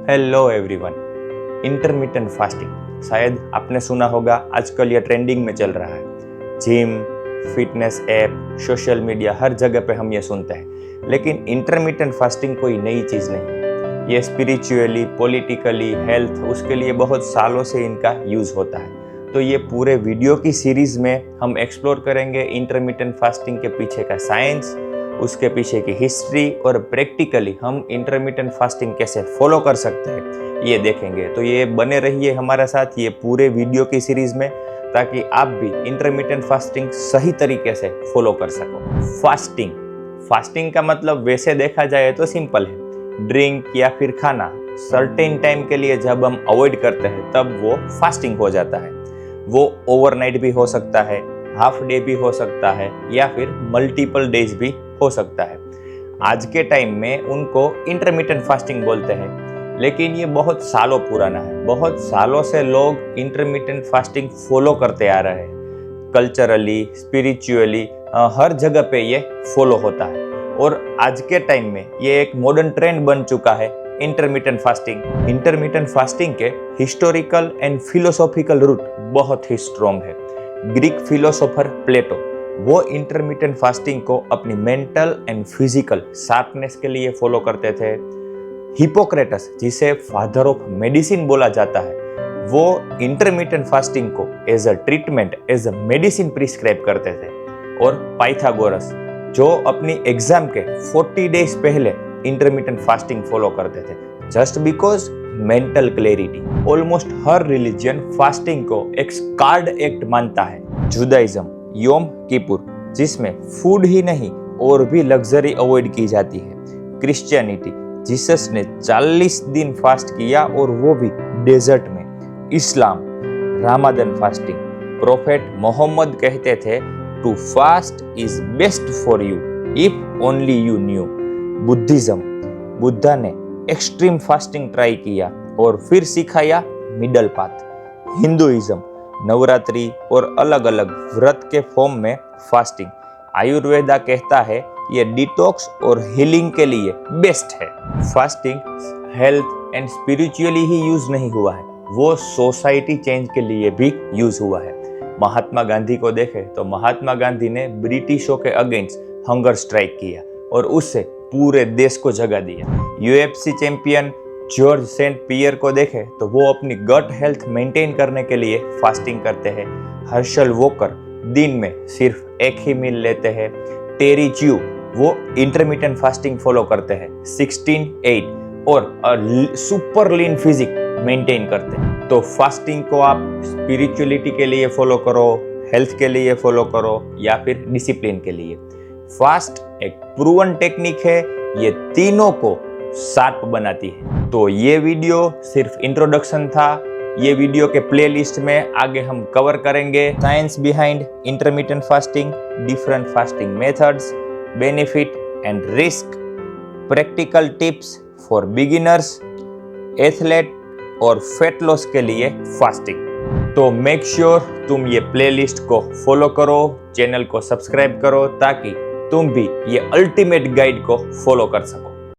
Hello everyone. Intermittent fasting शायद आपने सुना होगा, आजकल ये ट्रेंडिंग में चल रहा है। Gym, fitness app, social media, हर जगह पे हम ये सुनते हैं। लेकिन इंटरमिटेंट फास्टिंग कोई नई चीज़ नहीं है। ये स्पिरिचुअली, पॉलिटिकली, हेल्थ, उसके लिए बहुत सालों से इनका यूज़ होता है। तो ये पूरे वीडियो की सीरीज़ में हम एक्सप्लोर करेंगे इंटरमिटेंट फास्टिंग के पीछे का साइंस, उसके पीछे की हिस्ट्री और प्रैक्टिकली हम इंटरमिटेंट फास्टिंग कैसे फॉलो कर सकते हैं ये देखेंगे। तो ये बने रहिए हमारे साथ ये पूरे वीडियो की सीरीज में, ताकि आप भी इंटरमिटेंट फास्टिंग सही तरीके से फॉलो कर सको। फास्टिंग का मतलब वैसे देखा जाए तो सिंपल है। ड्रिंक या फिर खाना सर्टेन टाइम के लिए जब हम अवॉइड करते हैं तब वो फास्टिंग हो जाता है। वो ओवरनाइट भी हो सकता है, हाफ डे भी हो सकता है या फिर मल्टीपल डेज भी हो सकता है। आज के टाइम में उनको इंटरमिटेंट फास्टिंग बोलते हैं, लेकिन ये बहुत सालों पुराना है। बहुत सालों से लोग इंटरमिटेंट फास्टिंग फॉलो करते आ रहे हैं। कल्चरली, स्पिरिचुअली, हर जगह पे ये फॉलो होता है और आज के टाइम में ये एक मॉडर्न ट्रेंड बन चुका है इंटरमिटेंट फास्टिंग। इंटरमिटेंट फास्टिंग के हिस्टोरिकल एंड फिलोसॉफिकल रूट बहुत ही स्ट्रॉन्ग है। ग्रीक फिलोसोफर प्लेटो वो इंटरमिटेंट फास्टिंग को अपनी मेंटल एंड फिजिकल शार्पनेस के लिए फॉलो करते थे। हिपोक्रेटस, जिसे फादर ऑफ मेडिसिन बोला जाता है, वो इंटरमिटेंट फास्टिंग को as a treatment, as a medicine prescribe करते थे। और पाइथागोरस, जो अपनी एग्जाम के 40 डेज पहले इंटरमिटेंट फास्टिंग फॉलो करते थे, just because mental clarity. Almost her religion fasting को एक स्कार्ड एक्ट मानता है। जुदाइज्म योम किपुर, जिसमें फूड ही नहीं और भी लग्जरी अवॉइड की जाती है। क्रिश्चियनिटी, जीसस ने 40 दिन फास्ट किया और वो भी डेजर्ट में। Islam, Ramadan fasting, prophet Mohammed कहते थे to fast is best for you if only you knew. Buddhism, Buddha ने एक्सट्रीम फास्टिंग ट्राई किया और फिर सिखाया मिडल पाथ। हिंदुइज्म, नवरात्रि और अलग अलग व्रत के फॉर्म में फास्टिंग। आयुर्वेदा कहता है ये डिटॉक्स और हीलिंग के लिए बेस्ट है। Fasting health and spiritually he use नहीं हुआ है, वो सोसाइटी चेंज के लिए भी यूज हुआ है। महात्मा गांधी को देखें तो महात्मा गांधी ने ब्रिटिशों के अगेंस्ट हंगर स्ट्राइक किया और उससे पूरे देश को जगा दिया। यूएफसी चैंपियन जॉर्ज सेंट पियर को देखें तो वो अपनी गट हेल्थ मेंटेन करने के लिए फास्टिंग करते हैं। हर्षल वॉकर दिन में सिर्फ एक ही मील लेते हैं। टेरी च्यू वो इंटरमिटेंट फास्टिंग फॉलो करते हैं 16-8 और सुपर लीन फिजिक मेंटेन करते हैं। तो फास्टिंग को आप स्पिरिचुअलिटी के लिए फॉलो करो, हेल्थ के लिए फॉलो करो या फिर डिसिप्लिन के लिए। फास्ट एक प्रूवन टेक्निक है, ये तीनों को शार्प बनाती है। तो ये वीडियो सिर्फ इंट्रोडक्शन था। ये वीडियो के प्लेलिस्ट में आगे हम कवर करेंगे science behind intermittent fasting, different fasting methods, benefit and risk, practical tips for beginners, athlete और फेट लॉस के लिए फास्टिंग। तो मेक श्योर तुम ये प्लेलिस्ट को फॉलो करो, चैनल को सब्सक्राइब करो, ताकि तुम भी ये अल्टीमेट गाइड को फॉलो कर सको।